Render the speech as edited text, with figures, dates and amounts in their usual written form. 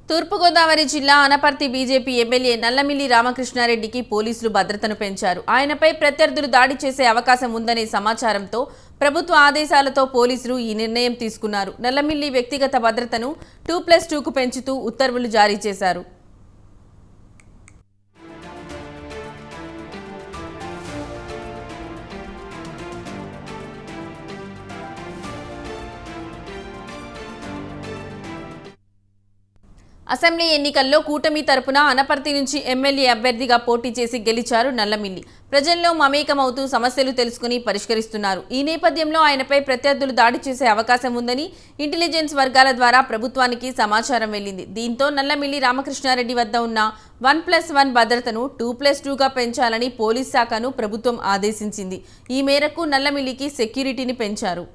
తూర్పుగోదావరి జిల్లా Anaparthi BJP MLA Nallamilli రామకృష్ణారెడ్డికి పోలీసులు భద్రతను పెంచారు. ఆయనపై ప్రత్యర్థులు దాడి చేసే అవకాశం ఉందనే సమాచారంతో ప్రభుత్వ ఆదేశాలతో పోలీసులు ఈ నిర్ణయం తీసుకున్నారు. నల్లమిల్లి వ్యక్తిగత భద్రతను 2+2కు పెంచుతూ ఉత్తర్వులు జారీ చేశారు. అసెంబ్లీ ఎన్నికల్లో కూటమి తరపున అనపర్తి నుంచి ఎమ్మెల్యే అభ్యర్థిగా పోటీ చేసి గెలిచారు నల్లమిల్లి. ప్రజల్లో మమేకమవుతూ సమస్యలు తెలుసుకుని పరిష్కరిస్తున్నారు. ఈ నేపథ్యంలో ఆయనపై ప్రత్యర్థులు దాడి చేసే అవకాశం ఉందని ఇంటెలిజెన్స్ వర్గాల ద్వారా ప్రభుత్వానికి సమాచారం వెళ్లింది. దీంతో నల్లమిల్లి రామకృష్ణారెడ్డి వద్ద ఉన్న 1+1 భద్రతను 2+2గా పెంచాలని పోలీస్ శాఖను ప్రభుత్వం ఆదేశించింది. ఈ మేరకు నల్లమిల్లికి సెక్యూరిటీని పెంచారు.